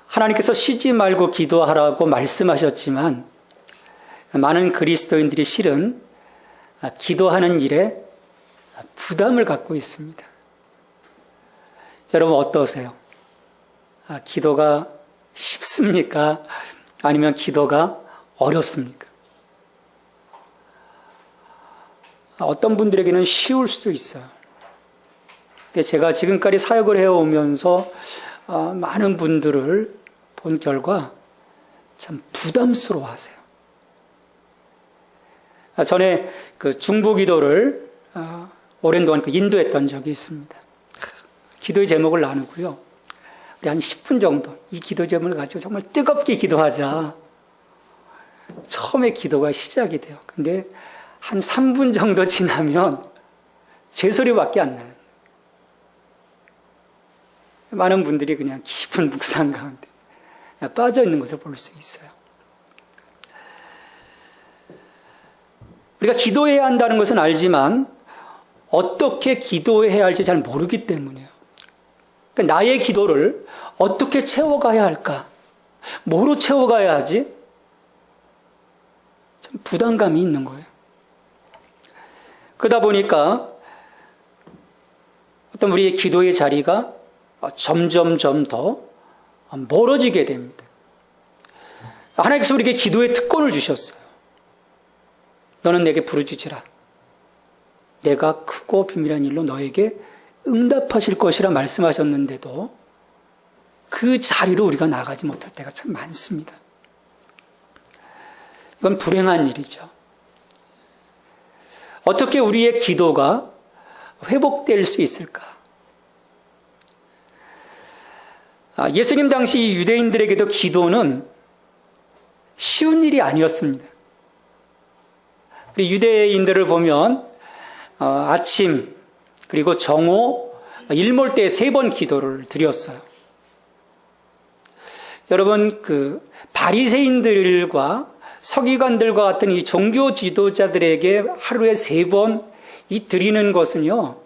하나님께서 쉬지 말고 기도하라고 말씀하셨지만 많은 그리스도인들이 실은 기도하는 일에 부담을 갖고 있습니다. 여러분 어떠세요? 기도가 쉽습니까? 아니면 기도가 어렵습니까? 어떤 분들에게는 쉬울 수도 있어요. 근데 제가 지금까지 사역을 해오면서 많은 분들을 본 결과 참 부담스러워 하세요. 전에 그 중보 기도를 오랜 동안 인도했던 적이 있습니다. 기도의 제목을 나누고요. 우리 한 10분 정도 이 기도 제목을 가지고 정말 뜨겁게 기도하자. 처음에 기도가 시작이 돼요. 근데 한 3분 정도 지나면 제 소리밖에 안 나요. 많은 분들이 그냥 깊은 묵상 가운데 빠져 있는 것을 볼 수 있어요. 우리가 기도해야 한다는 것은 알지만 어떻게 기도해야 할지 잘 모르기 때문이에요. 그러니까 나의 기도를 어떻게 채워가야 할까? 뭐로 채워가야 하지? 참 부담감이 있는 거예요. 그러다 보니까 어떤 우리의 기도의 자리가 점점점 더 멀어지게 됩니다. 하나님께서 우리에게 기도의 특권을 주셨어요. 너는 내게 부르짖으라. 내가 크고 비밀한 일로 너에게 응답하실 것이라 말씀하셨는데도 그 자리로 우리가 나가지 못할 때가 참 많습니다. 이건 불행한 일이죠. 어떻게 우리의 기도가 회복될 수 있을까? 예수님 당시 유대인들에게도 기도는 쉬운 일이 아니었습니다. 우리 유대인들을 보면 아침 그리고 정오 일몰 때 3번 기도를 드렸어요. 여러분 그 바리새인들과 서기관들과 같은 이 종교 지도자들에게 하루에 3번 이 드리는 것은요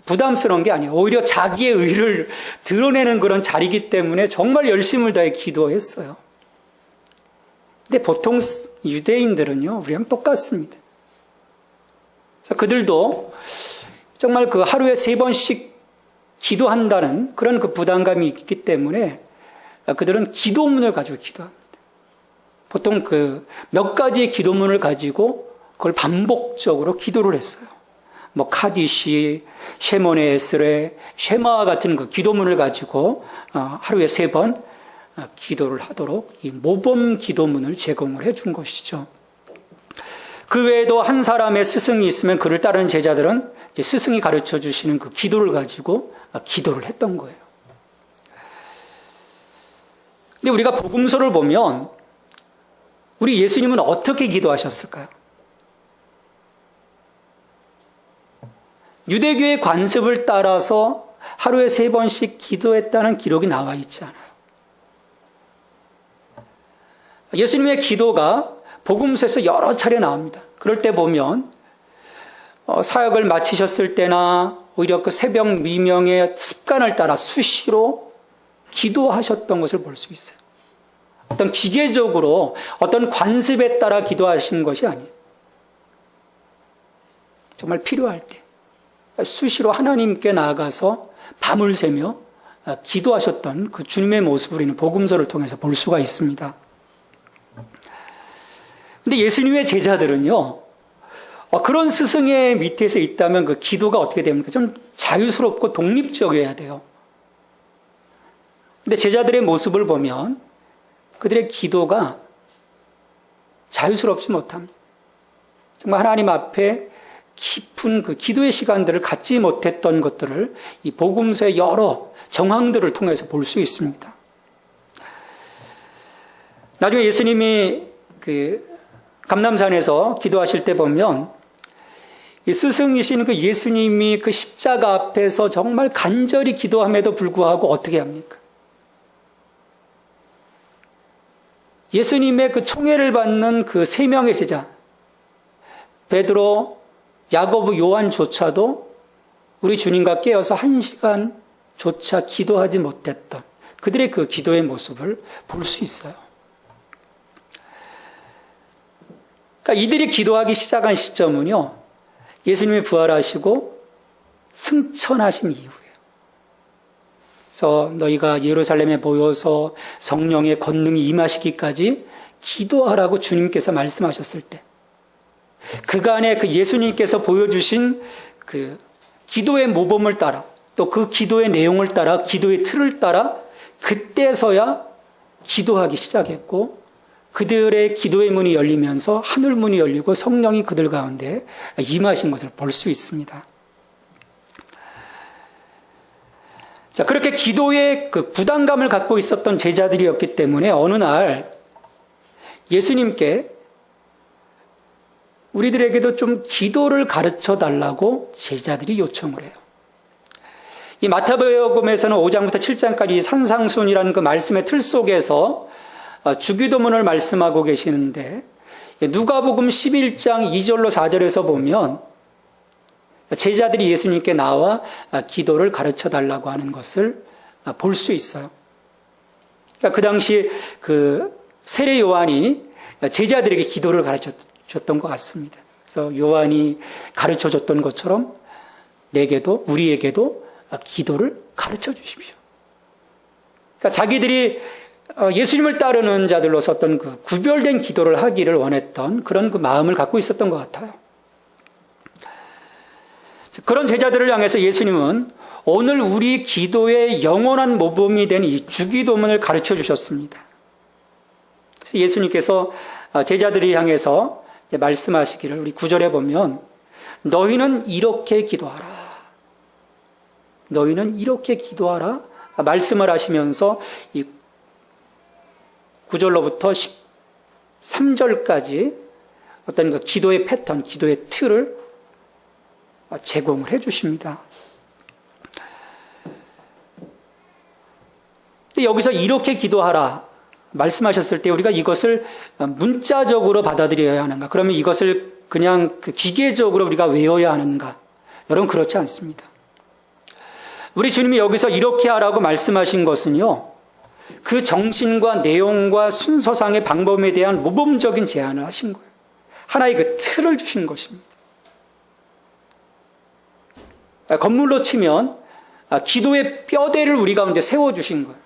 부담스러운 게 아니에요. 오히려 자기의 의를 드러내는 그런 자리이기 때문에 정말 열심을 다해 기도했어요. 근데 보통 유대인들은요 우리랑 똑같습니다. 그들도 정말 그 하루에 3번씩 기도한다는 그런 그 부담감이 있기 때문에 그들은 기도문을 가지고 기도합니다. 보통 그 몇 가지의 기도문을 가지고 그걸 반복적으로 기도를 했어요. 뭐 카디시, 쉐모네 에스레, 쉐마와 같은 그 기도문을 가지고 하루에 3번 기도를 하도록 이 모범 기도문을 제공을 해준 것이죠. 그 외에도 한 사람의 스승이 있으면 그를 따르는 제자들은 스승이 가르쳐 주시는 그 기도를 가지고 기도를 했던 거예요. 근데 우리가 복음서를 보면 우리 예수님은 어떻게 기도하셨을까요? 유대교의 관습을 따라서 하루에 3번씩 기도했다는 기록이 나와 있지 않아요. 예수님의 기도가 복음서에서 여러 차례 나옵니다. 그럴 때 보면 사역을 마치셨을 때나 오히려 그 새벽 미명의 습관을 따라 수시로 기도하셨던 것을 볼 수 있어요. 어떤 기계적으로 어떤 관습에 따라 기도하신 것이 아니에요. 정말 필요할 때 수시로 하나님께 나아가서 밤을 새며 기도하셨던 그 주님의 모습을 우리는 복음서를 통해서 볼 수가 있습니다. 근데 예수님의 제자들은요, 그런 스승의 밑에서 있다면 그 기도가 어떻게 됩니까? 좀 자유스럽고 독립적이어야 돼요. 근데 제자들의 모습을 보면 그들의 기도가 자유스럽지 못합니다. 정말 하나님 앞에 깊은 그 기도의 시간들을 갖지 못했던 것들을 이 복음서의 여러 정황들을 통해서 볼 수 있습니다. 나중에 예수님이 그 감람산에서 기도하실 때 보면 이 스승이신 그 예수님이 그 십자가 앞에서 정말 간절히 기도함에도 불구하고 어떻게 합니까? 예수님의 그 총애를 받는 그 3명의 제자 베드로, 야고보, 요한조차도 우리 주님과 깨어서 1시간조차 기도하지 못했던 그들의 그 기도의 모습을 볼 수 있어요. 그러니까 이들이 기도하기 시작한 시점은요, 예수님이 부활하시고 승천하신 이후예요. 그래서 너희가 예루살렘에 모여서 성령의 권능이 임하시기까지 기도하라고 주님께서 말씀하셨을 때, 그간에 그 예수님께서 보여주신 그 기도의 모범을 따라, 또 그 기도의 내용을 따라, 기도의 틀을 따라 그때서야 기도하기 시작했고, 그들의 기도의 문이 열리면서 하늘 문이 열리고 성령이 그들 가운데 임하신 것을 볼 수 있습니다. 자, 그렇게 기도의 그 부담감을 갖고 있었던 제자들이었기 때문에 어느 날 예수님께 우리들에게도 좀 기도를 가르쳐 달라고 제자들이 요청을 해요. 이 마태복음에서는 5장부터 7장까지 산상순이라는 그 말씀의 틀 속에서 주기도문을 말씀하고 계시는데, 누가복음 11장 2절로 4절에서 보면 제자들이 예수님께 나와 기도를 가르쳐 달라고 하는 것을 볼 수 있어요. 그러니까 그 당시 그 세례 요한이 제자들에게 기도를 가르쳐 줬던 것 같습니다. 그래서 요한이 가르쳐 줬던 것처럼 내게도, 우리에게도 기도를 가르쳐 주십시오. 그러니까 자기들이 예수님을 따르는 자들로서 어떤 그 구별된 기도를 하기를 원했던 그런 그 마음을 갖고 있었던 것 같아요. 그런 제자들을 향해서 예수님은 오늘 우리 기도의 영원한 모범이 된 이 주기도문을 가르쳐 주셨습니다. 그래서 예수님께서 제자들이 향해서 말씀하시기를 우리 9절에 보면 너희는 이렇게 기도하라. 너희는 이렇게 기도하라. 말씀을 하시면서 이 9절로부터 13절까지 어떤 그 기도의 패턴, 기도의 틀을 제공을 해 주십니다. 여기서 이렇게 기도하라 말씀하셨을 때 우리가 이것을 문자적으로 받아들여야 하는가? 그러면 이것을 그냥 기계적으로 우리가 외워야 하는가? 여러분, 그렇지 않습니다. 우리 주님이 여기서 이렇게 하라고 말씀하신 것은요, 그 정신과 내용과 순서상의 방법에 대한 모범적인 제안을 하신 거예요. 하나의 그 틀을 주신 것입니다. 건물로 치면 기도의 뼈대를 우리 가운데 세워주신 거예요.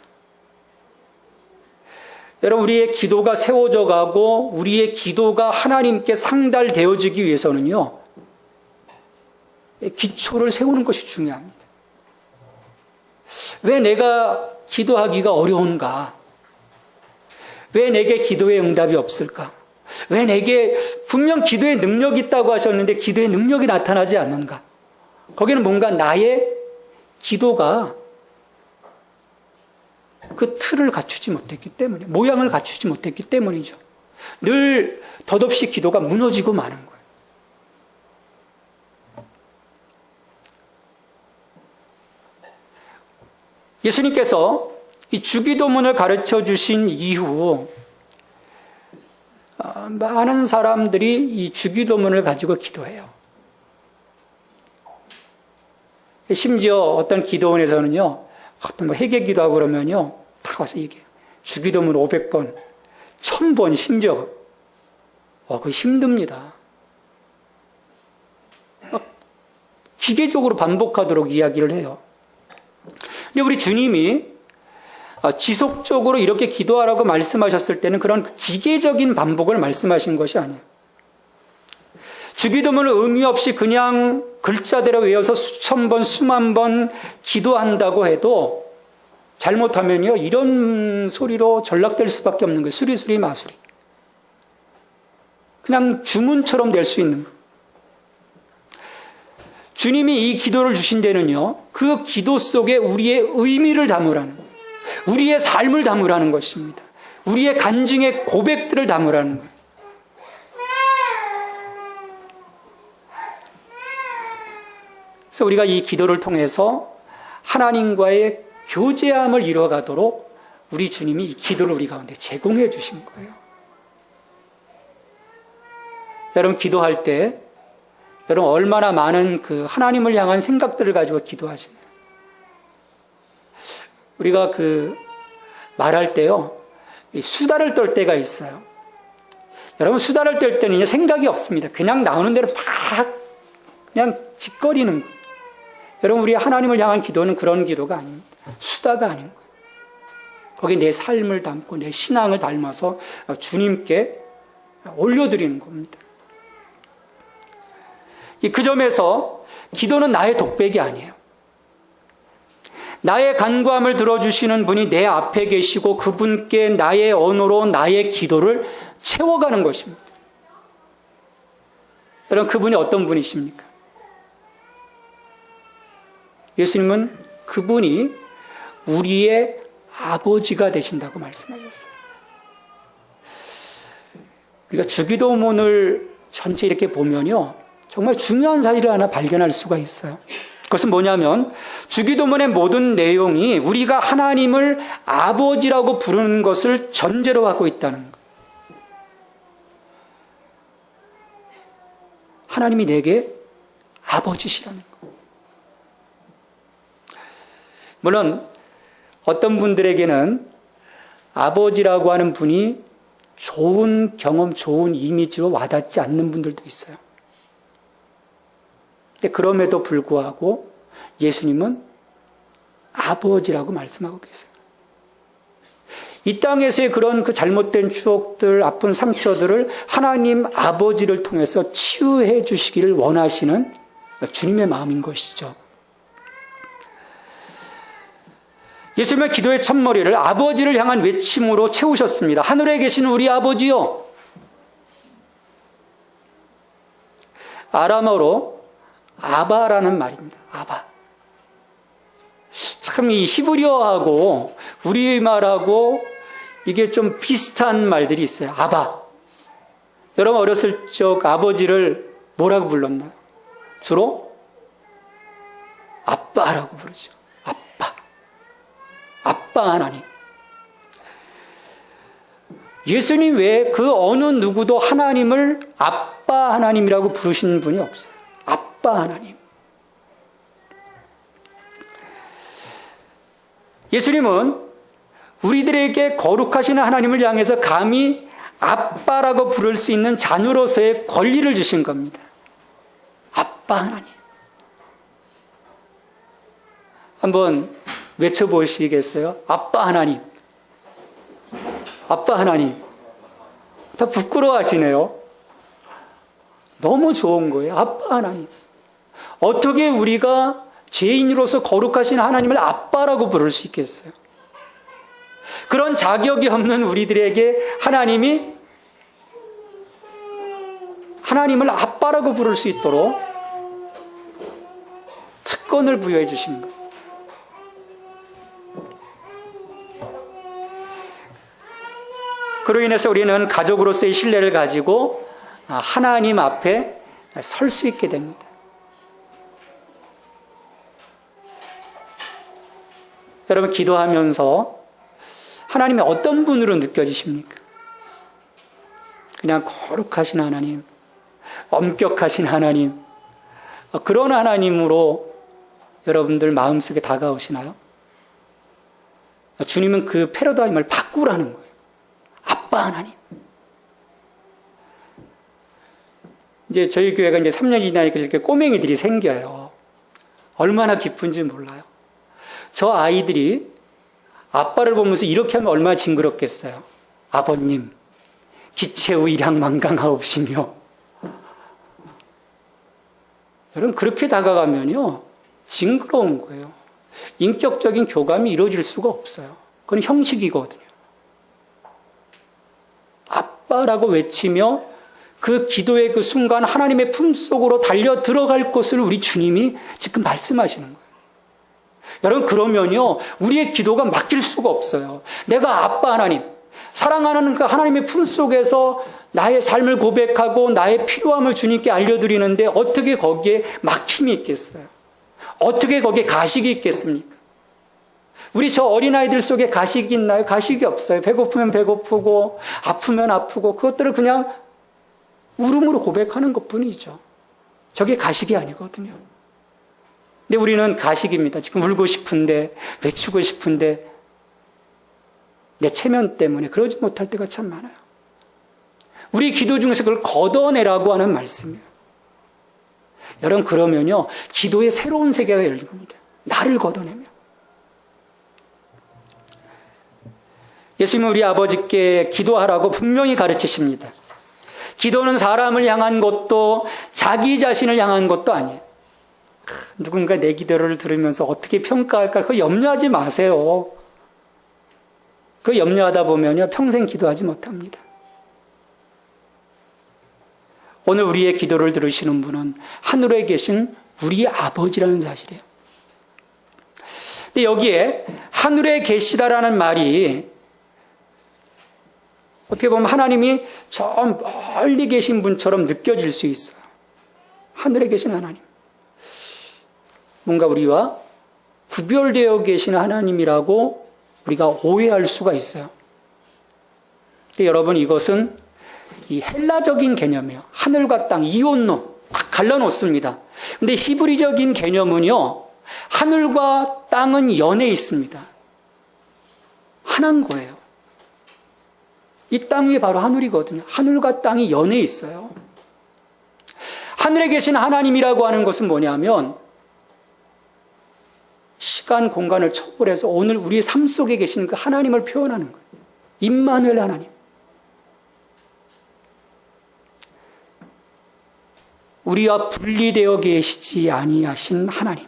여러분, 우리의 기도가 세워져 가고 우리의 기도가 하나님께 상달되어지기 위해서는요, 기초를 세우는 것이 중요합니다. 왜 내가 기도하기가 어려운가? 왜 내게 기도의 응답이 없을까? 왜 내게 분명 기도의 능력이 있다고 하셨는데 기도의 능력이 나타나지 않는가? 거기는 뭔가 나의 기도가 그 틀을 갖추지 못했기 때문에, 모양을 갖추지 못했기 때문이죠. 늘 덧없이 기도가 무너지고 마는 거예요. 예수님께서 이 주기도문을 가르쳐 주신 이후 많은 사람들이 이 주기도문을 가지고 기도해요. 심지어 어떤 기도원에서는요, 어떤 뭐 회개 기도하고 그러면요, 다 와서 얘기해요. 주기도문 500번, 1000번 심지어. 그거 힘듭니다. 기계적으로 반복하도록 이야기를 해요. 근데 우리 주님이 지속적으로 이렇게 기도하라고 말씀하셨을 때는 그런 기계적인 반복을 말씀하신 것이 아니에요. 주기도문을 의미 없이 그냥 글자대로 외워서 수천 번, 수만 번 기도한다고 해도 잘못하면요, 이런 소리로 전락될 수밖에 없는 거예요. 수리수리 마수리. 그냥 주문처럼 될 수 있는 거예요. 주님이 이 기도를 주신 데는요, 그 기도 속에 우리의 의미를 담으라는 거예요. 우리의 삶을 담으라는 것입니다. 우리의 간증의 고백들을 담으라는 거예요. 그래서 우리가 이 기도를 통해서 하나님과의 교제함을 이루어가도록 우리 주님이 이 기도를 우리 가운데 제공해 주신 거예요. 여러분, 기도할 때 여러분 얼마나 많은 그 하나님을 향한 생각들을 가지고 기도하시나요? 우리가 그 말할 때요, 수다를 떨 때가 있어요. 여러분, 수다를 떨 때는 생각이 없습니다. 그냥 나오는 대로 막 그냥 짓거리는 거예요. 여러분, 우리 하나님을 향한 기도는 그런 기도가 아닙니다. 수다가 아닌 거예요. 거기에 내 삶을 담고 내 신앙을 닮아서 주님께 올려드리는 겁니다. 그 점에서 기도는 나의 독백이 아니에요. 나의 간구함을 들어주시는 분이 내 앞에 계시고 그분께 나의 언어로 나의 기도를 채워가는 것입니다. 여러분, 그분이 어떤 분이십니까? 예수님은 그분이 우리의 아버지가 되신다고 말씀하셨어요. 우리가 주기도문을 전체 이렇게 보면요, 정말 중요한 사실을 하나 발견할 수가 있어요. 그것은 뭐냐면 주기도문의 모든 내용이 우리가 하나님을 아버지라고 부르는 것을 전제로 하고 있다는 것. 하나님이 내게 아버지시라는 것. 물론 어떤 분들에게는 아버지라고 하는 분이 좋은 경험, 좋은 이미지로 와닿지 않는 분들도 있어요. 그럼에도 불구하고 예수님은 아버지라고 말씀하고 계세요. 이 땅에서의 그런 그 잘못된 추억들, 아픈 상처들을 하나님 아버지를 통해서 치유해 주시기를 원하시는 주님의 마음인 것이죠. 예수님의 기도의 첫머리를 아버지를 향한 외침으로 채우셨습니다. 하늘에 계신 우리 아버지요. 아람어로 아바라는 말입니다. 아바. 참 이 히브리어하고 우리말하고 이게 좀 비슷한 말들이 있어요. 아바. 여러분 어렸을 적 아버지를 뭐라고 불렀나요? 주로 아빠라고 부르죠. 아빠. 아빠 하나님. 예수님 외에 그 어느 누구도 하나님을 아빠 하나님이라고 부르시는 분이 없어요. 아빠 하나님. 예수님은 우리들에게 거룩하신 하나님을 향해서 감히 아빠라고 부를 수 있는 자녀로서의 권리를 주신 겁니다. 아빠 하나님. 한번 외쳐보시겠어요? 아빠 하나님. 아빠 하나님. 다 부끄러워하시네요. 너무 좋은 거예요. 아빠 하나님. 어떻게 우리가 죄인으로서 거룩하신 하나님을 아빠라고 부를 수 있겠어요? 그런 자격이 없는 우리들에게 하나님을 아빠라고 부를 수 있도록 특권을 부여해 주신 거예요. 그로 인해서 우리는 가족으로서의 신뢰를 가지고 하나님 앞에 설 수 있게 됩니다. 여러분 기도하면서 하나님이 어떤 분으로 느껴지십니까? 그냥 거룩하신 하나님, 엄격하신 하나님, 그런 하나님으로 여러분들 마음속에 다가오시나요? 주님은 그 패러다임을 바꾸라는 거예요. 아빠 하나님. 이제 저희 교회가 이제 3년 지나니까 이렇게 꼬맹이들이 생겨요. 얼마나 기쁜지 몰라요. 저 아이들이 아빠를 보면서 이렇게 하면 얼마나 징그럽겠어요. 아버님, 기체의 일양만강하옵시며. 여러분 그렇게 다가가면요 징그러운 거예요. 인격적인 교감이 이루어질 수가 없어요. 그건 형식이거든요. 아빠라고 외치며 그 기도의 그 순간 하나님의 품속으로 달려 들어갈 것을 우리 주님이 지금 말씀하시는 거예요. 여러분 그러면요 우리의 기도가 막힐 수가 없어요. 내가 아빠 하나님, 사랑하는 그 하나님의 품속에서 나의 삶을 고백하고 나의 필요함을 주님께 알려드리는데 어떻게 거기에 막힘이 있겠어요? 어떻게 거기에 가식이 있겠습니까? 우리 저 어린아이들 속에 가식이 있나요? 가식이 없어요. 배고프면 배고프고 아프면 아프고 그것들을 그냥 울음으로 고백하는 것뿐이죠. 저게 가식이 아니거든요. 근데 우리는 가식입니다. 지금 울고 싶은데 외치고 싶은데 내 체면 때문에 그러지 못할 때가 참 많아요. 우리 기도 중에서 그걸 걷어내라고 하는 말씀이에요. 여러분, 그러면요, 기도의 새로운 세계가 열립니다. 나를 걷어내며. 예수님은 우리 아버지께 기도하라고 분명히 가르치십니다. 기도는 사람을 향한 것도 자기 자신을 향한 것도 아니에요. 누군가 내 기도를 들으면서 어떻게 평가할까 그거 염려하지 마세요. 그거 염려하다 보면요, 평생 기도하지 못합니다. 오늘 우리의 기도를 들으시는 분은 하늘에 계신 우리 아버지라는 사실이에요. 근데 여기에 하늘에 계시다라는 말이 어떻게 보면 하나님이 저 멀리 계신 분처럼 느껴질 수 있어요. 하늘에 계신 하나님. 뭔가 우리와 구별되어 계신 하나님이라고 우리가 오해할 수가 있어요. 근데 여러분, 이것은 이 헬라적인 개념이에요. 하늘과 땅, 이온노, 딱 갈라놓습니다. 근데 히브리적인 개념은요, 하늘과 땅은 연해 있습니다. 하나인 거예요. 이 땅이 바로 하늘이거든요. 하늘과 땅이 연해 있어요. 하늘에 계신 하나님이라고 하는 것은 뭐냐면 시간, 공간을 초월해서 오늘 우리 삶 속에 계신 그 하나님을 표현하는 거예요. 임마누엘 하나님. 우리와 분리되어 계시지 아니하신 하나님.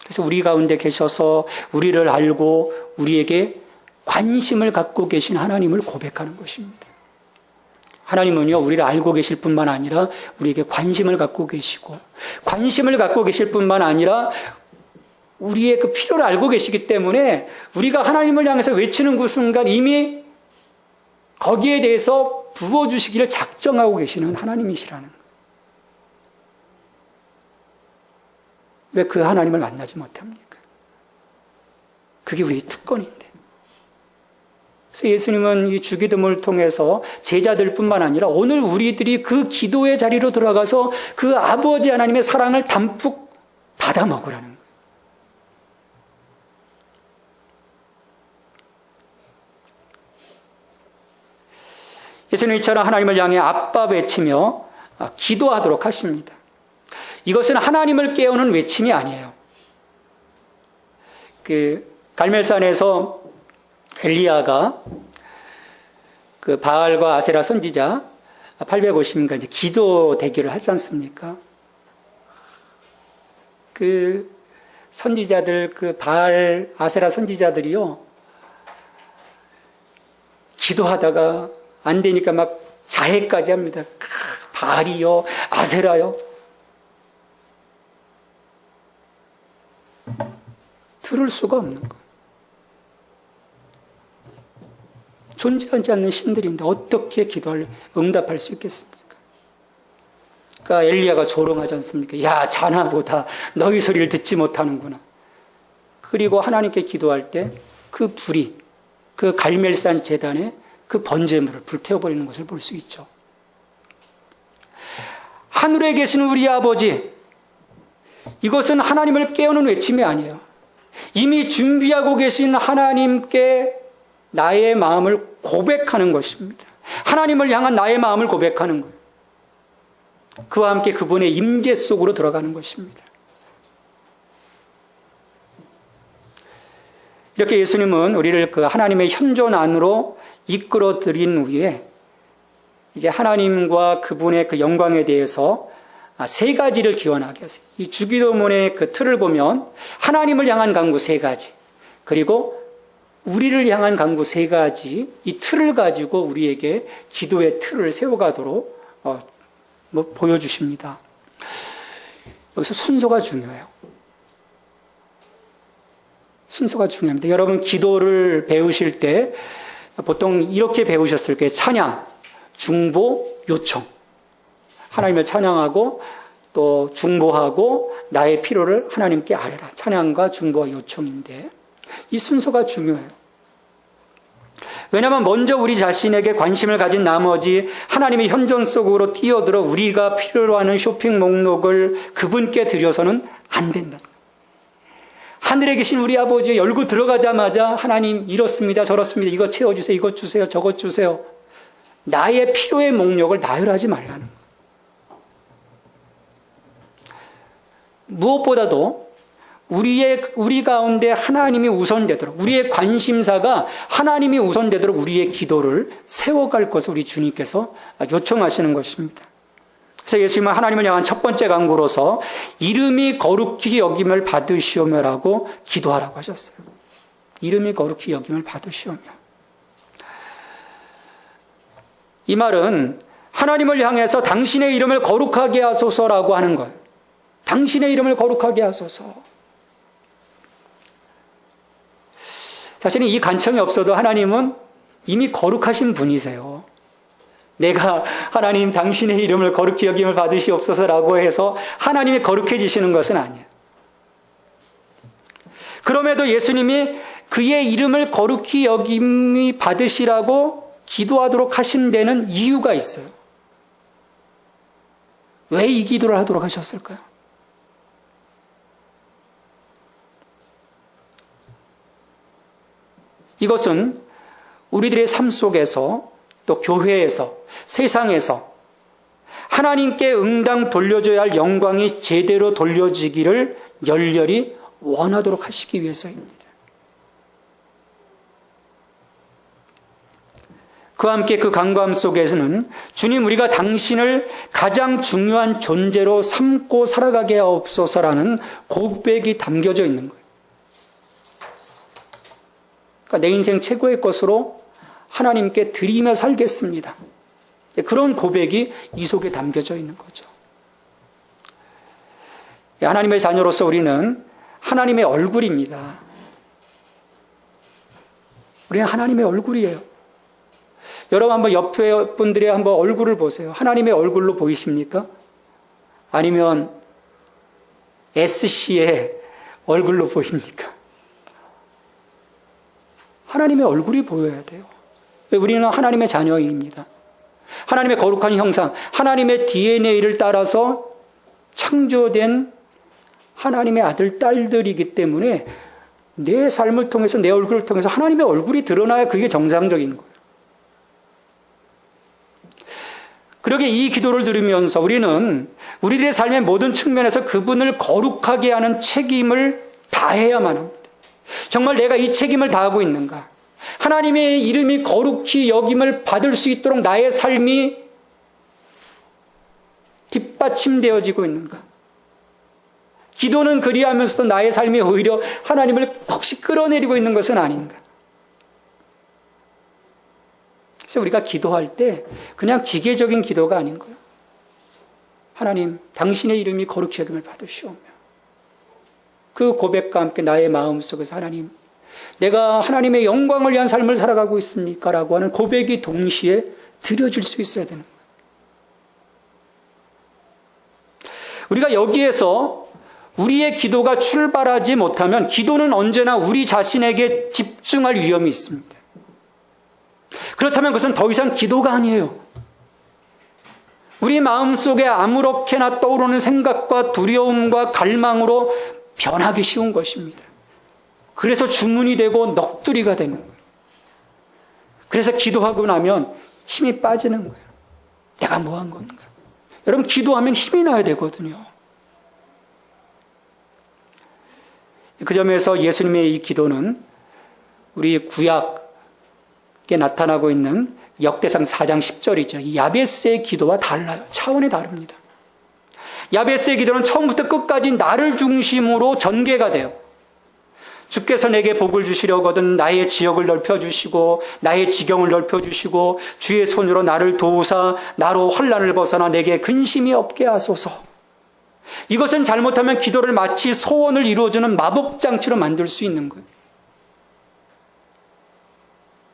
그래서 우리 가운데 계셔서 우리를 알고 우리에게 관심을 갖고 계신 하나님을 고백하는 것입니다. 하나님은요, 우리를 알고 계실 뿐만 아니라 우리에게 관심을 갖고 계시고, 관심을 갖고 계실 뿐만 아니라 우리의 그 필요를 알고 계시기 때문에 우리가 하나님을 향해서 외치는 그 순간 이미 거기에 대해서 부어주시기를 작정하고 계시는 하나님이시라는 거예요. 왜 그 하나님을 만나지 못합니까? 그게 우리의 특권인데. 그래서 예수님은 이 주기도문을 통해서 제자들뿐만 아니라 오늘 우리들이 그 기도의 자리로 들어가서 그 아버지 하나님의 사랑을 담뿍 받아 먹으라는 거예요. 예수님은 이처럼 하나님을 향해 아빠 외치며 기도하도록 하십니다. 이것은 하나님을 깨우는 외침이 아니에요. 그 갈멜산에서 엘리야가 그 바알과 아세라 선지자 850인가 이제 기도 대기를 하지 않습니까? 그 선지자들, 그 바알, 아세라 선지자들이요, 기도하다가 안 되니까 막 자해까지 합니다. 바알이요, 아세라요. 들을 수가 없는 거. 존재하지 않는 신들인데 어떻게 응답할 수 있겠습니까? 그러니까 엘리야가 조롱하지 않습니까? 야, 자나보다 너희 소리를 듣지 못하는구나. 그리고 하나님께 기도할 때 그 불이 그 갈멜산 제단에 그 번제물을 불태워버리는 것을 볼 수 있죠. 하늘에 계신 우리 아버지, 이것은 하나님을 깨우는 외침이 아니에요. 이미 준비하고 계신 하나님께 나의 마음을 고백하는 것입니다. 하나님을 향한 나의 마음을 고백하는 거예요. 그와 함께 그분의 임재 속으로 들어가는 것입니다. 이렇게 예수님은 우리를 그 하나님의 현존 안으로 이끌어 들인 후에 이제 하나님과 그분의 그 영광에 대해서 세 가지를 기원하게 하세요. 이 주기도문의 그 틀을 보면 하나님을 향한 간구 세 가지, 그리고 우리를 향한 간구 세 가지, 이 틀을 가지고 우리에게 기도의 틀을 세워가도록 보여주십니다. 여기서 순서가 중요해요. 순서가 중요합니다. 여러분, 기도를 배우실 때 보통 이렇게 배우셨을 거예요. 찬양, 중보, 요청. 하나님을 찬양하고 또 중보하고 나의 필요를 하나님께 아뢰라. 찬양과 중보와 요청인데 이 순서가 중요해요. 왜냐하면 먼저 우리 자신에게 관심을 가진 나머지 하나님의 현존 속으로 뛰어들어 우리가 필요로 하는 쇼핑 목록을 그분께 드려서는 안 된다. 하늘에 계신 우리 아버지 열고 들어가자마자 하나님 이렇습니다, 저렇습니다, 이거 채워주세요, 이것 주세요, 저것 주세요. 나의 필요의 목록을 나열하지 말라는 거예요. 무엇보다도 우리 가운데 하나님이 우선되도록, 우리의 관심사가 하나님이 우선되도록 우리의 기도를 세워갈 것을 우리 주님께서 요청하시는 것입니다. 그래서 예수님은 하나님을 향한 첫 번째 간구로서 이름이 거룩히 여김을 받으시오며라고 기도하라고 하셨어요. 이름이 거룩히 여김을 받으시오며. 이 말은 하나님을 향해서 당신의 이름을 거룩하게 하소서라고 하는 거예요. 당신의 이름을 거룩하게 하소서. 사실은 이 간청이 없어도 하나님은 이미 거룩하신 분이세요. 내가 하나님 당신의 이름을 거룩히 여김을 받으시옵소서라고 해서 하나님이 거룩해지시는 것은 아니에요. 그럼에도 예수님이 그의 이름을 거룩히 여김이 받으시라고 기도하도록 하신 데는 이유가 있어요. 왜 이 기도를 하도록 하셨을까요? 이것은 우리들의 삶 속에서 또 교회에서 세상에서 하나님께 응당 돌려줘야 할 영광이 제대로 돌려지기를 열렬히 원하도록 하시기 위해서입니다. 그와 함께 그 간구함 속에서는 주님 우리가 당신을 가장 중요한 존재로 삼고 살아가게 하옵소서라는 고백이 담겨져 있는 거예요. 그러니까 내 인생 최고의 것으로 하나님께 드리며 살겠습니다. 그런 고백이 이 속에 담겨져 있는 거죠. 하나님의 자녀로서 우리는 하나님의 얼굴입니다. 우리는 하나님의 얼굴이에요. 여러분 한번 옆에 분들의 한번 얼굴을 보세요. 하나님의 얼굴로 보이십니까? 아니면 SC의 얼굴로 보입니까? 하나님의 얼굴이 보여야 돼요. 우리는 하나님의 자녀입니다. 하나님의 거룩한 형상, 하나님의 DNA를 따라서 창조된 하나님의 아들, 딸들이기 때문에 내 삶을 통해서, 내 얼굴을 통해서 하나님의 얼굴이 드러나야 그게 정상적인 거예요. 그러게 이 기도를 들으면서 우리는 우리들의 삶의 모든 측면에서 그분을 거룩하게 하는 책임을 다해야만 합니다. 정말 내가 이 책임을 다하고 있는가? 하나님의 이름이 거룩히 여김을 받을 수 있도록 나의 삶이 뒷받침되어지고 있는가? 기도는 그리하면서도 나의 삶이 오히려 하나님을 혹시 끌어내리고 있는 것은 아닌가? 그래서 우리가 기도할 때 그냥 기계적인 기도가 아닌 거예요. 하나님, 당신의 이름이 거룩히 여김을 받으시오며. 그 고백과 함께 나의 마음속에서 하나님, 내가 하나님의 영광을 위한 삶을 살아가고 있습니까? 라고 하는 고백이 동시에 드려질 수 있어야 되는 거예요. 우리가 여기에서 우리의 기도가 출발하지 못하면 기도는 언제나 우리 자신에게 집중할 위험이 있습니다. 그렇다면 그것은 더 이상 기도가 아니에요. 우리 마음속에 아무렇게나 떠오르는 생각과 두려움과 갈망으로 변하기 쉬운 것입니다. 그래서 주문이 되고 넋두리가 되는 거예요. 그래서 기도하고 나면 힘이 빠지는 거예요. 내가 뭐 한 건가? 여러분, 기도하면 힘이 나야 되거든요. 그 점에서 예수님의 이 기도는 우리 구약에 나타나고 있는 역대상 4장 10절이죠. 이 야베스의 기도와 달라요. 차원이 다릅니다. 야베스의 기도는 처음부터 끝까지 나를 중심으로 전개가 돼요. 주께서 내게 복을 주시려거든 나의 지역을 넓혀주시고 나의 지경을 넓혀주시고 주의 손으로 나를 도우사 나로 환난을 벗어나 내게 근심이 없게 하소서. 이것은 잘못하면 기도를 마치 소원을 이루어주는 마법장치로 만들 수 있는 거예요.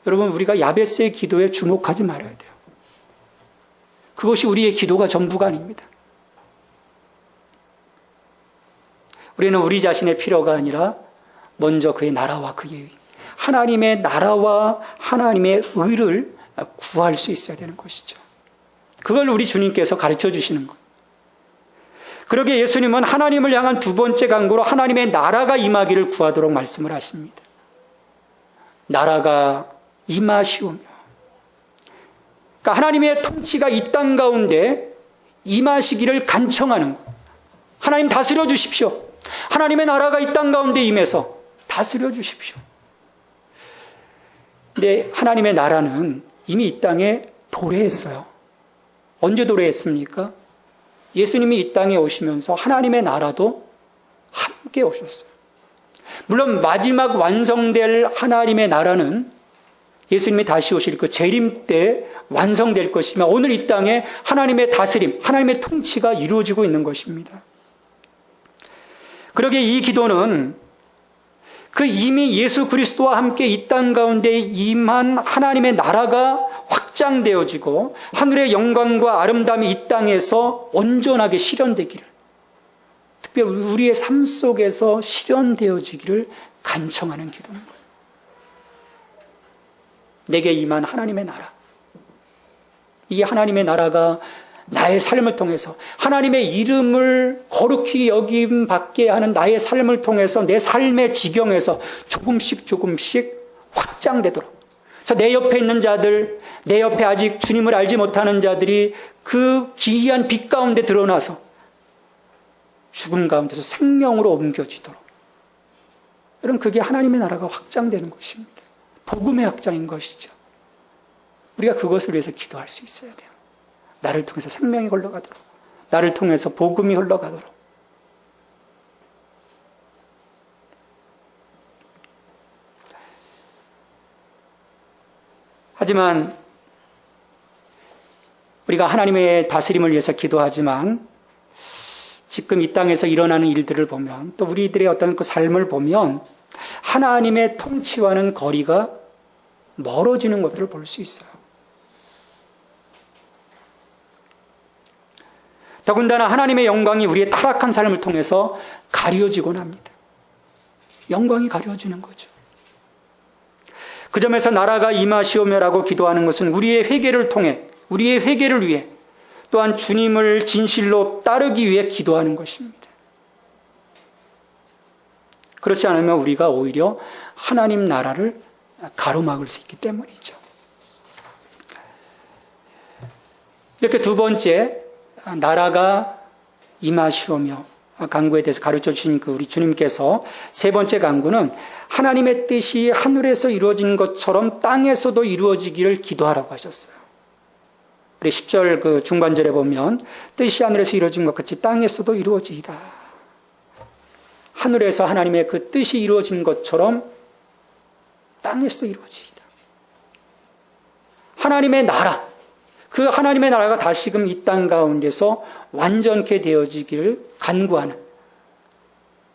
여러분, 우리가 야베스의 기도에 주목하지 말아야 돼요. 그것이 우리의 기도가 전부가 아닙니다. 우리는 우리 자신의 필요가 아니라 먼저 그의 나라와 그의 의, 하나님의 나라와 하나님의 의를 구할 수 있어야 되는 것이죠. 그걸 우리 주님께서 가르쳐 주시는 거예요. 그러게 예수님은 하나님을 향한 두 번째 간구로 하나님의 나라가 임하기를 구하도록 말씀을 하십니다. 나라가 임하시오며. 그러니까 하나님의 통치가 이 땅 가운데 임하시기를 간청하는 것. 하나님 다스려 주십시오. 하나님의 나라가 이 땅 가운데 임해서 다스려 주십시오. 근데 하나님의 나라는 이미 이 땅에 도래했어요. 언제 도래했습니까? 예수님이 이 땅에 오시면서 하나님의 나라도 함께 오셨어요. 물론 마지막 완성될 하나님의 나라는 예수님이 다시 오실 그 재림 때 완성될 것이며 오늘 이 땅에 하나님의 다스림, 하나님의 통치가 이루어지고 있는 것입니다. 그러기에 이 기도는 그 이미 예수 그리스도와 함께 이 땅 가운데 임한 하나님의 나라가 확장되어지고 하늘의 영광과 아름다움이 이 땅에서 온전하게 실현되기를, 특별히 우리의 삶 속에서 실현되어지기를 간청하는 기도인 거예요. 내게 임한 하나님의 나라, 이 하나님의 나라가 나의 삶을 통해서 하나님의 이름을 거룩히 여김 받게 하는 나의 삶을 통해서 내 삶의 지경에서 조금씩 확장되도록, 그래서 내 옆에 있는 자들, 내 옆에 아직 주님을 알지 못하는 자들이 그 기이한 빛 가운데 드러나서 죽음 가운데서 생명으로 옮겨지도록, 여러분, 그게 하나님의 나라가 확장되는 것입니다. 복음의 확장인 것이죠. 우리가 그것을 위해서 기도할 수 있어야 돼요. 나를 통해서 생명이 흘러가도록, 나를 통해서 복음이 흘러가도록. 하지만 우리가 하나님의 다스림을 위해서 기도하지만 지금 이 땅에서 일어나는 일들을 보면, 또 우리들의 어떤 그 삶을 보면 하나님의 통치와는 거리가 멀어지는 것들을 볼 수 있어요. 더군다나 하나님의 영광이 우리의 타락한 삶을 통해서 가려지곤 합니다. 영광이 가려지는 거죠. 그 점에서 나라가 임하시오며라고 기도하는 것은 우리의 회개를 통해, 우리의 회개를 위해, 또한 주님을 진실로 따르기 위해 기도하는 것입니다. 그렇지 않으면 우리가 오히려 하나님 나라를 가로막을 수 있기 때문이죠. 이렇게 두 번째, 나라가 임하시오며 간구에 대해서 가르쳐 주신 그 우리 주님께서 세 번째 간구는 하나님의 뜻이 하늘에서 이루어진 것처럼 땅에서도 이루어지기를 기도하라고 하셨어요. 우리 10절 그 중반절에 보면 뜻이 하늘에서 이루어진 것 같이 땅에서도 이루어지이다. 하늘에서 하나님의 그 뜻이 이루어진 것처럼 땅에서도 이루어지이다. 하나님의 나라, 그 하나님의 나라가 다시금 이 땅 가운데서 완전케 되어지기를 간구하는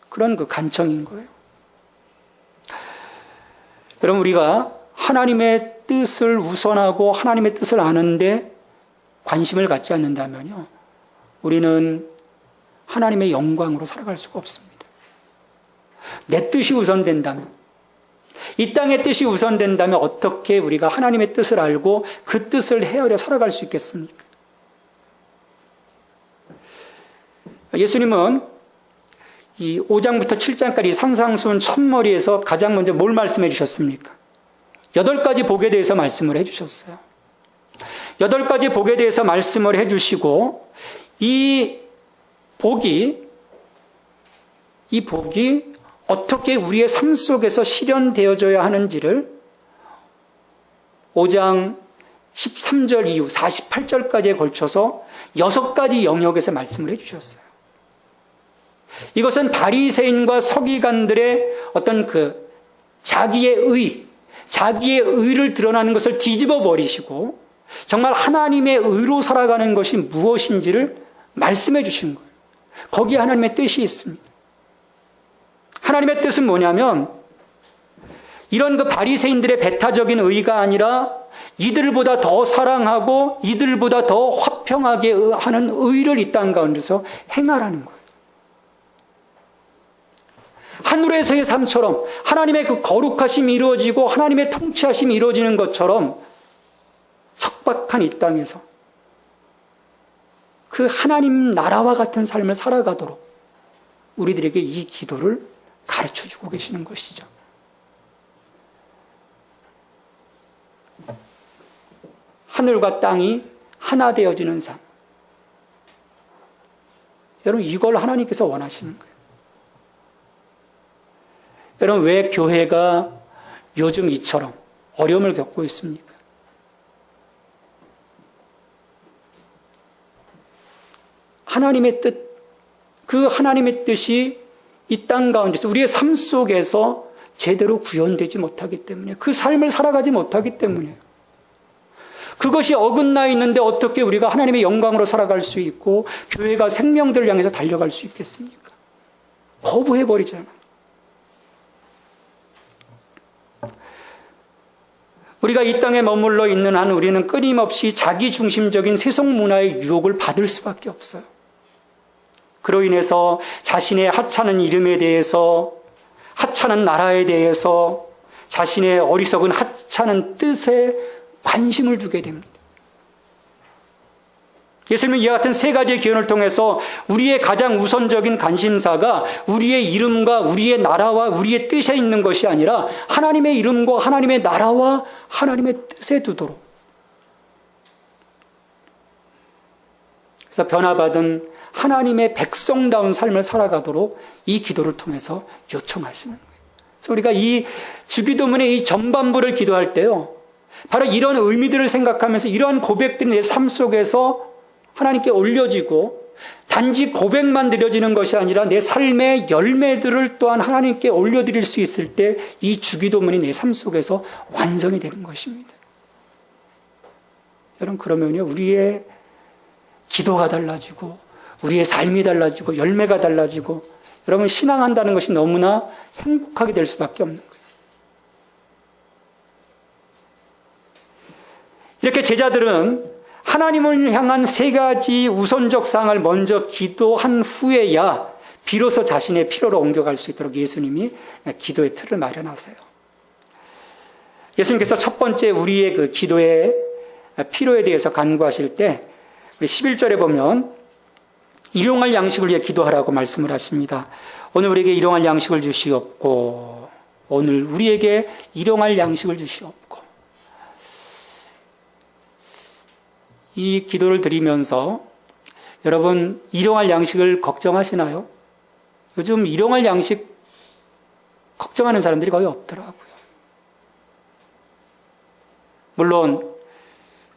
그런 그 간청인 거예요. 여러분, 우리가 하나님의 뜻을 우선하고 하나님의 뜻을 아는데 관심을 갖지 않는다면요, 우리는 하나님의 영광으로 살아갈 수가 없습니다. 내 뜻이 우선된다면, 이 땅의 뜻이 우선된다면 어떻게 우리가 하나님의 뜻을 알고 그 뜻을 헤아려 살아갈 수 있겠습니까? 예수님은 이 5장부터 7장까지 산상수훈 첫머리에서 가장 먼저 뭘 말씀해 주셨습니까? 8가지 복에 대해서 말씀을 해 주셨어요. 8가지 복에 대해서 말씀을 해 주시고, 이 복이 어떻게 우리의 삶 속에서 실현되어져야 하는지를 5장 13절 이후 48절까지에 걸쳐서 6가지 영역에서 말씀을 해 주셨어요. 이것은 바리새인과 서기관들의 어떤 그 자기의 의를 드러나는 것을 뒤집어 버리시고 정말 하나님의 의로 살아가는 것이 무엇인지를 말씀해 주시는 거예요. 거기에 하나님의 뜻이 있습니다. 하나님의 뜻은 뭐냐면 이런 그 바리새인들의 배타적인 의가 아니라 이들보다 더 사랑하고 이들보다 더 화평하게 하는 의를 이 땅 가운데서 행하라는 거예요. 하늘에서의 삶처럼 하나님의 그 거룩하심이 이루어지고 하나님의 통치하심이 이루어지는 것처럼 척박한 이 땅에서 그 하나님 나라와 같은 삶을 살아가도록 우리들에게 이 기도를 가르쳐 주고 계시는 것이죠. 하늘과 땅이 하나 되어지는 삶. 여러분, 이걸 하나님께서 원하시는 거예요. 여러분, 왜 교회가 요즘 이처럼 어려움을 겪고 있습니까? 하나님의 뜻, 그 하나님의 뜻이 이 땅 가운데서 우리의 삶 속에서 제대로 구현되지 못하기 때문에, 그 삶을 살아가지 못하기 때문이에요. 그것이 어긋나 있는데 어떻게 우리가 하나님의 영광으로 살아갈 수 있고 교회가 생명들을 향해서 달려갈 수 있겠습니까? 거부해버리잖아요. 우리가 이 땅에 머물러 있는 한 우리는 끊임없이 자기중심적인 세속 문화의 유혹을 받을 수밖에 없어요. 그로 인해서 자신의 하찮은 이름에 대해서, 하찮은 나라에 대해서, 자신의 어리석은 하찮은 뜻에 관심을 두게 됩니다. 예수님은 이와 같은 세 가지의 기원을 통해서 우리의 가장 우선적인 관심사가 우리의 이름과 우리의 나라와 우리의 뜻에 있는 것이 아니라 하나님의 이름과 하나님의 나라와 하나님의 뜻에 두도록, 그래서 변화받은 하나님의 백성다운 삶을 살아가도록 이 기도를 통해서 요청하시는 거예요. 그래서 우리가 이 주기도문의 이 전반부를 기도할 때요, 바로 이런 의미들을 생각하면서 이러한 고백들이 내 삶 속에서 하나님께 올려지고, 단지 고백만 드려지는 것이 아니라 내 삶의 열매들을 또한 하나님께 올려드릴 수 있을 때 이 주기도문이 내 삶 속에서 완성이 되는 것입니다. 여러분, 그러면요, 우리의 기도가 달라지고 우리의 삶이 달라지고 열매가 달라지고, 여러분, 신앙한다는 것이 너무나 행복하게 될 수밖에 없는 거예요. 이렇게 제자들은 하나님을 향한 세 가지 우선적 사항을 먼저 기도한 후에야 비로소 자신의 필요로 옮겨갈 수 있도록 예수님이 기도의 틀을 마련하세요. 예수님께서 첫 번째 우리의 그 기도의 필요에 대해서 간구하실 때 우리 11절에 보면 일용할 양식을 위해 기도하라고 말씀을 하십니다. 오늘 우리에게 일용할 양식을 주시옵고, 오늘 우리에게 일용할 양식을 주시옵고. 이 기도를 드리면서 여러분, 일용할 양식을 걱정하시나요? 요즘 일용할 양식 걱정하는 사람들이 거의 없더라고요. 물론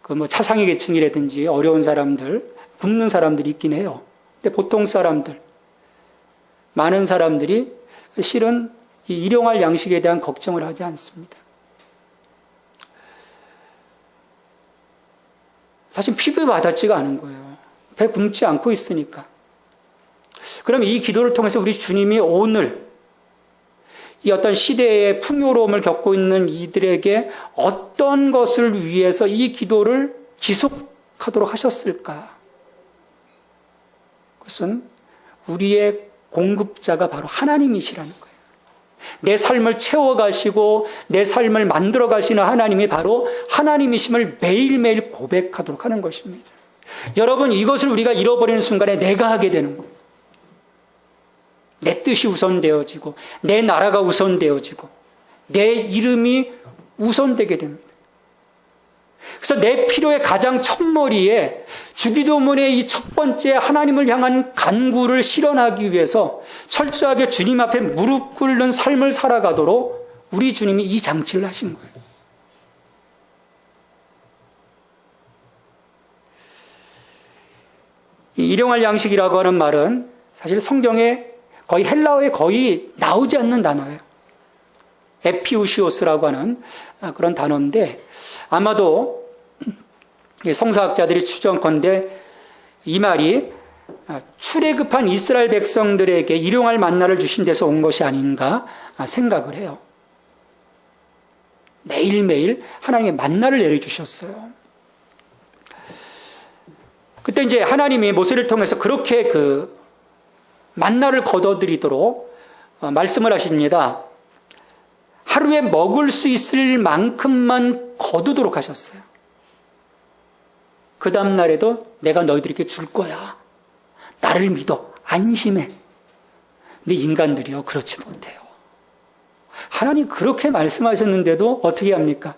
그 뭐 차상위 계층이라든지 어려운 사람들, 굶는 사람들이 있긴 해요. 근데 보통 사람들, 많은 사람들이 실은 이 일용할 양식에 대한 걱정을 하지 않습니다. 사실 피부에 와닿지가 않은 거예요. 배 굶지 않고 있으니까. 그럼 이 기도를 통해서 우리 주님이 오늘 이 어떤 시대의 풍요로움을 겪고 있는 이들에게 어떤 것을 위해서 이 기도를 지속하도록 하셨을까? 그것은 우리의 공급자가 바로 하나님이시라는 거예요. 내 삶을 채워가시고 내 삶을 만들어가시는 하나님이 바로 하나님이심을 매일매일 고백하도록 하는 것입니다. 여러분, 이것을 우리가 잃어버리는 순간에 내가 하게 되는 거예요. 내 뜻이 우선되어지고 내 나라가 우선되어지고 내 이름이 우선되게 됩니다. 그래서 내 필요의 가장 첫머리에 주기도문의 이 첫 번째 하나님을 향한 간구를 실현하기 위해서 철저하게 주님 앞에 무릎 꿇는 삶을 살아가도록 우리 주님이 이 장치를 하신 거예요. 이 일용할 양식이라고 하는 말은 사실 성경에 거의 헬라어에 거의 나오지 않는 단어예요. 에피우시오스라고 하는 그런 단어인데, 아마도 성서학자들이 추정컨대 이 말이 출애굽한 이스라엘 백성들에게 일용할 만나를 주신 데서 온 것이 아닌가 생각을 해요. 매일매일 하나님의 만나를 내려주셨어요. 그때 이제 하나님이 모세를 통해서 그렇게 그 만나를 거둬들이도록 말씀을 하십니다. 하루에 먹을 수 있을 만큼만 거두도록 하셨어요. 그 다음 날에도 내가 너희들에게 줄 거야. 나를 믿어. 안심해. 근데 인간들이요, 그렇지 못해요. 하나님 그렇게 말씀하셨는데도 어떻게 합니까?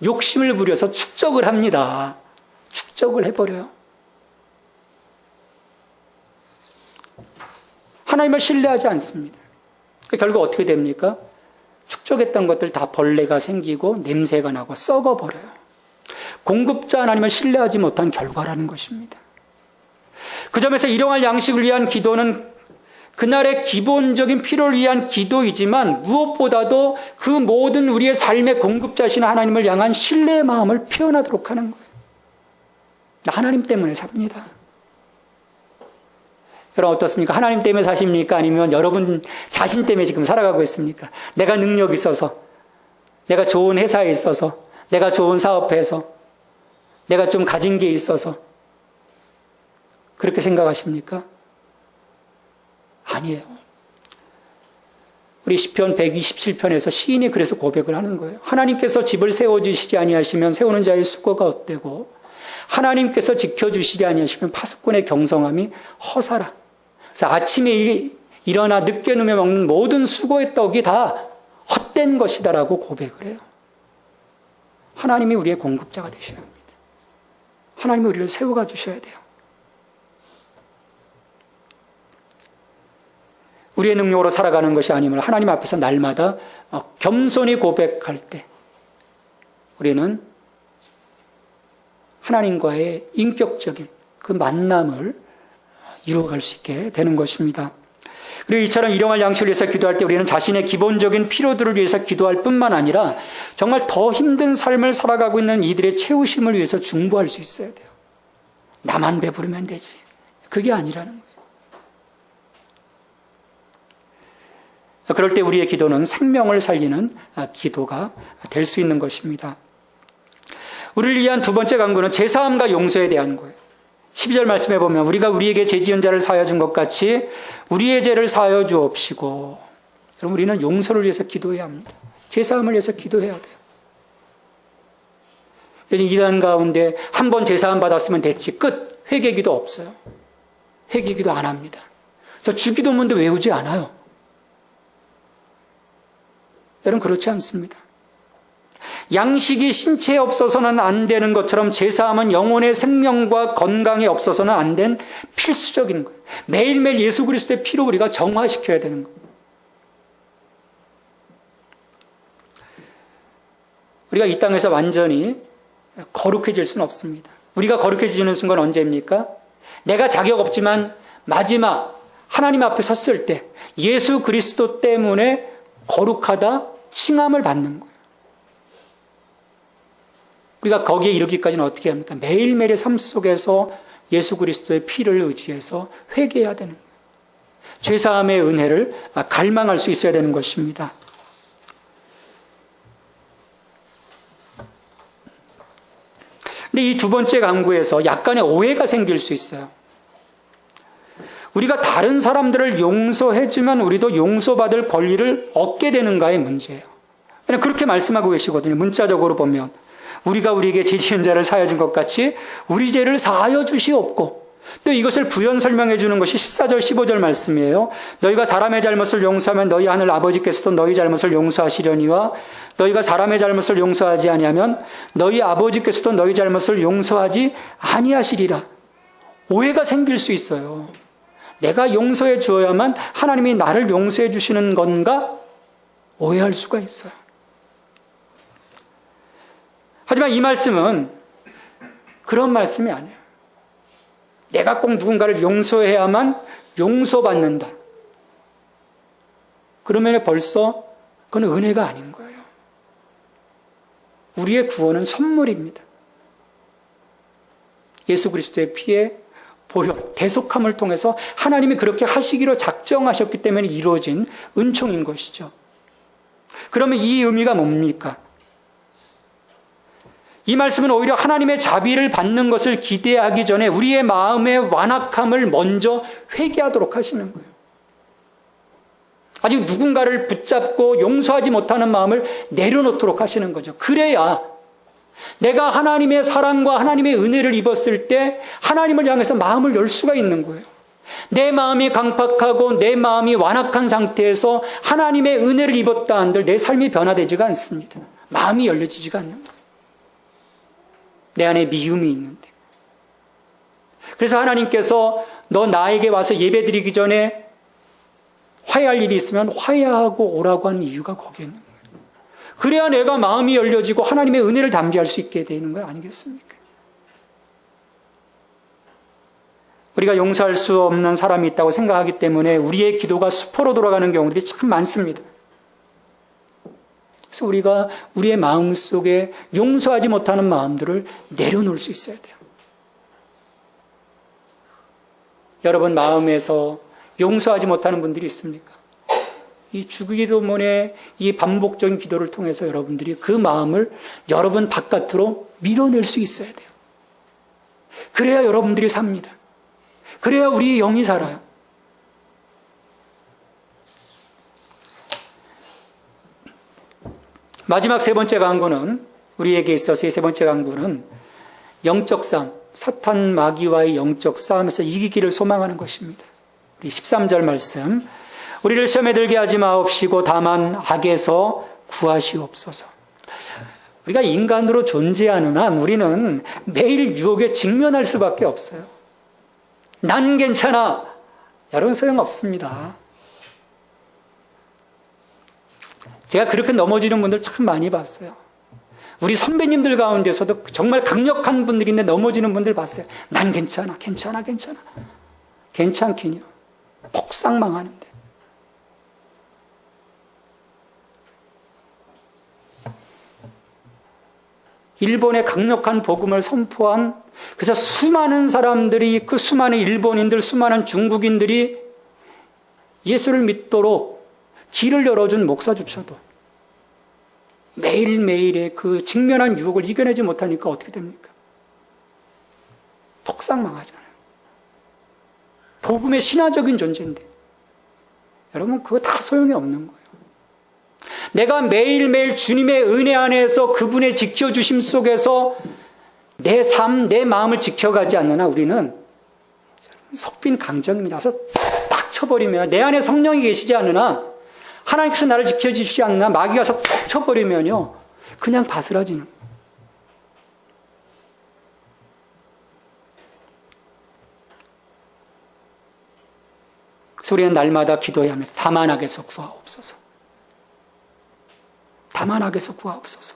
욕심을 부려서 축적을 합니다. 축적을 해버려요. 하나님을 신뢰하지 않습니다. 결국 어떻게 됩니까? 축적했던 것들 다 벌레가 생기고 냄새가 나고 썩어버려요. 공급자 하나님을 신뢰하지 못한 결과라는 것입니다. 그 점에서 일용할 양식을 위한 기도는 그날의 기본적인 필요를 위한 기도이지만 무엇보다도 그 모든 우리의 삶의 공급자신 하나님을 향한 신뢰의 마음을 표현하도록 하는 거예요. 나 하나님 때문에 삽니다. 여러분 어떻습니까? 하나님 때문에 사십니까? 아니면 여러분 자신 때문에 지금 살아가고 있습니까? 내가 능력이 있어서, 내가 좋은 회사에 있어서, 내가 좋은 사업해서, 내가 좀 가진 게 있어서 그렇게 생각하십니까? 아니에요. 우리 시편 127편에서 시인이 그래서 고백을 하는 거예요. 하나님께서 집을 세워주시지 아니하시면 세우는 자의 수고가 헛되고 하나님께서 지켜주시지 아니하시면 파수꾼의 경성함이 허사라. 그래서 아침에 일어나 늦게 누며 먹는 모든 수고의 떡이 다 헛된 것이다라고 고백을 해요. 하나님이 우리의 공급자가 되셔야 합니다. 하나님이 우리를 세워가 주셔야 돼요. 우리의 능력으로 살아가는 것이 아님을 하나님 앞에서 날마다 겸손히 고백할 때 우리는 하나님과의 인격적인 그 만남을 이루어갈 수 있게 되는 것입니다. 그리고 이처럼 일용할 양식을 위해서 기도할 때 우리는 자신의 기본적인 필요들을 위해서 기도할 뿐만 아니라 정말 더 힘든 삶을 살아가고 있는 이들의 채우심을 위해서 중보할 수 있어야 돼요. 나만 배부르면 되지. 그게 아니라는 거예요. 그럴 때 우리의 기도는 생명을 살리는 기도가 될 수 있는 것입니다. 우리를 위한 두 번째 간구는 제사함과 용서에 대한 거예요. 12절 말씀해 보면 우리가 우리에게 죄 지은 자를 사하여 준 것 같이 우리의 죄를 사하여 주옵시고. 여러분 우리는 용서를 위해서 기도해야 합니다. 제사함을 위해서 기도해야 돼요. 요즘 이단 가운데 한 번 제사함 받았으면 됐지 끝. 회개기도 없어요. 회개기도 안 합니다. 그래서 주기도문도 외우지 않아요. 여러분 그렇지 않습니다. 양식이 신체에 없어서는 안 되는 것처럼 제사함은 영혼의 생명과 건강에 없어서는 안 된 필수적인 거예요. 매일매일 예수 그리스도의 피로 우리가 정화시켜야 되는 거예요. 우리가 이 땅에서 완전히 거룩해질 수는 없습니다. 우리가 거룩해지는 순간 언제입니까? 내가 자격 없지만 마지막 하나님 앞에 섰을 때 예수 그리스도 때문에 거룩하다 칭함을 받는 거예요. 우리가 거기에 이르기까지는 어떻게 합니까? 매일매일의 삶 속에서 예수 그리스도의 피를 의지해서 회개해야 되는 거예요. 죄사함의 은혜를 갈망할 수 있어야 되는 것입니다. 근데 이 두 번째 간구에서 약간의 오해가 생길 수 있어요. 우리가 다른 사람들을 용서해주면 우리도 용서받을 권리를 얻게 되는가의 문제예요. 그렇게 말씀하고 계시거든요. 문자적으로 보면 우리가 우리에게 죄 지은 자를 사하여 준 것 같이 우리 죄를 사하여 주시옵고, 또 이것을 부연 설명해 주는 것이 14절 15절 말씀이에요. 너희가 사람의 잘못을 용서하면 너희 하늘 아버지께서도 너희 잘못을 용서하시려니와 너희가 사람의 잘못을 용서하지 아니하면 너희 아버지께서도 너희 잘못을 용서하지 아니하시리라. 오해가 생길 수 있어요. 내가 용서해 주어야만 하나님이 나를 용서해 주시는 건가? 오해할 수가 있어요. 하지만 이 말씀은 그런 말씀이 아니에요. 내가 꼭 누군가를 용서해야만 용서받는다. 그러면 벌써 그건 은혜가 아닌 거예요. 우리의 구원은 선물입니다. 예수 그리스도의 피에 보혈, 대속함을 통해서 하나님이 그렇게 하시기로 작정하셨기 때문에 이루어진 은총인 것이죠. 그러면 이 의미가 뭡니까? 이 말씀은 오히려 하나님의 자비를 받는 것을 기대하기 전에 우리의 마음의 완악함을 먼저 회개하도록 하시는 거예요. 아직 누군가를 붙잡고 용서하지 못하는 마음을 내려놓도록 하시는 거죠. 그래야 내가 하나님의 사랑과 하나님의 은혜를 입었을 때 하나님을 향해서 마음을 열 수가 있는 거예요. 내 마음이 강팍하고 내 마음이 완악한 상태에서 하나님의 은혜를 입었다 한들 내 삶이 변화되지가 않습니다. 마음이 열려지지가 않는 거예요. 내 안에 미움이 있는데. 그래서 하나님께서 너 나에게 와서 예배드리기 전에 화해할 일이 있으면 화해하고 오라고 하는 이유가 거기에 있는 거예요. 그래야 내가 마음이 열려지고 하나님의 은혜를 담대할 수 있게 되는 거 아니겠습니까? 우리가 용서할 수 없는 사람이 있다고 생각하기 때문에 우리의 기도가 수포로 돌아가는 경우들이 참 많습니다. 그래서 우리가 우리의 마음 속에 용서하지 못하는 마음들을 내려놓을 수 있어야 돼요. 여러분 마음에서 용서하지 못하는 분들이 있습니까? 이 주기도문의 이 반복적인 기도를 통해서 여러분들이 그 마음을 여러분 바깥으로 밀어낼 수 있어야 돼요. 그래야 여러분들이 삽니다. 그래야 우리의 영이 살아요. 마지막 세 번째 강구는 우리에게 있어서의 세 번째 강구는 영적 싸움, 사탄 마귀와의 영적 싸움에서 이기기를 소망하는 것입니다. 우리 13절 말씀, 우리를 시험에 들게 하지 마옵시고 다만 악에서 구하시옵소서. 우리가 인간으로 존재하는 한 우리는 매일 유혹에 직면할 수밖에 없어요. 난 괜찮아. 여러분 소용없습니다. 제가 그렇게 넘어지는 분들 참 많이 봤어요. 우리 선배님들 가운데서도 정말 강력한 분들인데 넘어지는 분들 봤어요. 난 괜찮아. 괜찮아. 괜찮아. 괜찮긴요. 폭삭망하는데. 일본의 강력한 복음을 선포한 그래서 수많은 사람들이 그 수많은 일본인들, 수많은 중국인들이 예수를 믿도록 길을 열어준 목사조차도 매일매일의 그 직면한 유혹을 이겨내지 못하니까 어떻게 됩니까? 폭삭망하잖아요. 복음의 신화적인 존재인데 여러분 그거 다 소용이 없는 거예요. 내가 매일매일 주님의 은혜 안에서 그분의 지켜주심 속에서 내 삶, 내 마음을 지켜가지 않느나 우리는 석빈 강정입니다. 그래서 딱 쳐버리면 내 안에 성령이 계시지 않으나 하나님께서 나를 지켜주시지 않나 마귀가 와서 탁 쳐버리면요 그냥 바스라지는. 그래서 우리는 날마다 기도해야 합니다. 다만 악에서 구하옵소서. 다만 악에서 구하옵소서.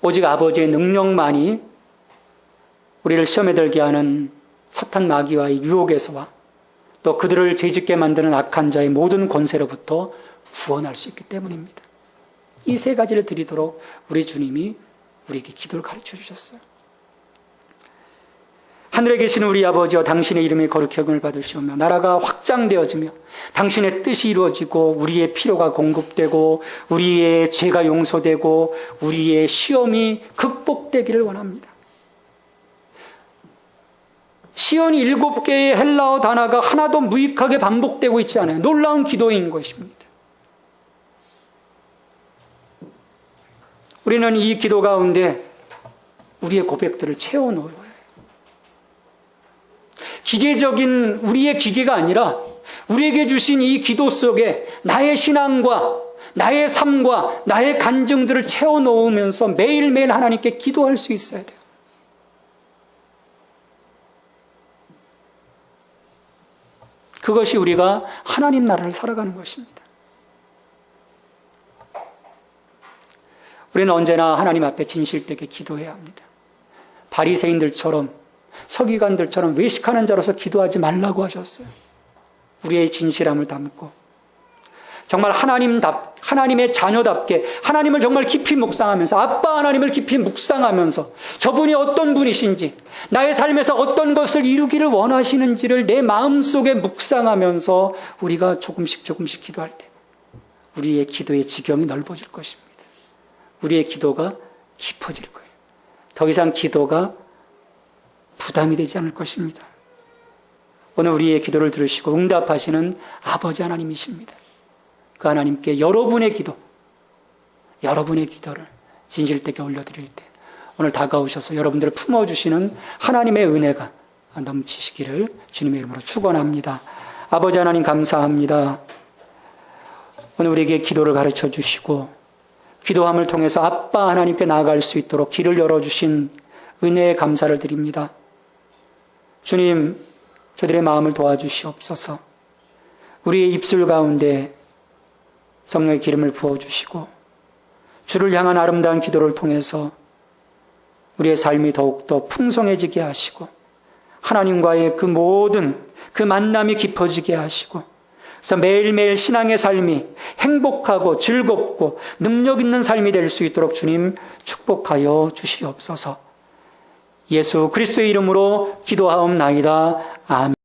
오직 아버지의 능력만이 우리를 시험에 들게 하는 사탄 마귀와의 유혹에서와 또 그들을 죄짓게 만드는 악한 자의 모든 권세로부터 구원할 수 있기 때문입니다. 이 세 가지를 드리도록 우리 주님이 우리에게 기도를 가르쳐 주셨어요. 하늘에 계신 우리 아버지여 당신의 이름이 거룩히 여김을 받으시오며 나라가 확장되어지며 당신의 뜻이 이루어지고 우리의 필요가 공급되고 우리의 죄가 용서되고 우리의 시험이 극복되기를 원합니다. 시온 7개의 헬라어 단어가 하나도 무익하게 반복되고 있지 않아요. 놀라운 기도인 것입니다. 우리는 이 기도 가운데 우리의 고백들을 채워넣어요. 기계적인 우리의 기계가 아니라 우리에게 주신 이 기도 속에 나의 신앙과 나의 삶과 나의 간증들을 채워넣으면서 매일매일 하나님께 기도할 수 있어야 돼요. 그것이 우리가 하나님 나라를 살아가는 것입니다. 우리는 언제나 하나님 앞에 진실되게 기도해야 합니다. 바리새인들처럼 서기관들처럼 외식하는 자로서 기도하지 말라고 하셨어요. 우리의 진실함을 담고 정말 하나님의 자녀답게 하나님을 정말 깊이 묵상하면서 아빠 하나님을 깊이 묵상하면서 저분이 어떤 분이신지 나의 삶에서 어떤 것을 이루기를 원하시는지를 내 마음속에 묵상하면서 우리가 조금씩 기도할 때 우리의 기도의 지경이 넓어질 것입니다. 우리의 기도가 깊어질 거예요. 더 이상 기도가 부담이 되지 않을 것입니다. 오늘 우리의 기도를 들으시고 응답하시는 아버지 하나님이십니다. 그 하나님께 여러분의 기도를 진실되게 올려드릴 때 오늘 다가오셔서 여러분들을 품어주시는 하나님의 은혜가 넘치시기를 주님의 이름으로 축원합니다. 아버지 하나님 감사합니다. 오늘 우리에게 기도를 가르쳐 주시고 기도함을 통해서 아빠 하나님께 나아갈 수 있도록 길을 열어주신 은혜에 감사를 드립니다. 주님, 저들의 마음을 도와주시옵소서. 우리의 입술 가운데 성령의 기름을 부어주시고 주를 향한 아름다운 기도를 통해서 우리의 삶이 더욱더 풍성해지게 하시고 하나님과의 그 모든 그 만남이 깊어지게 하시고 그래서 매일매일 신앙의 삶이 행복하고 즐겁고 능력 있는 삶이 될 수 있도록 주님 축복하여 주시옵소서. 예수 그리스도의 이름으로 기도하옵나이다. 아멘.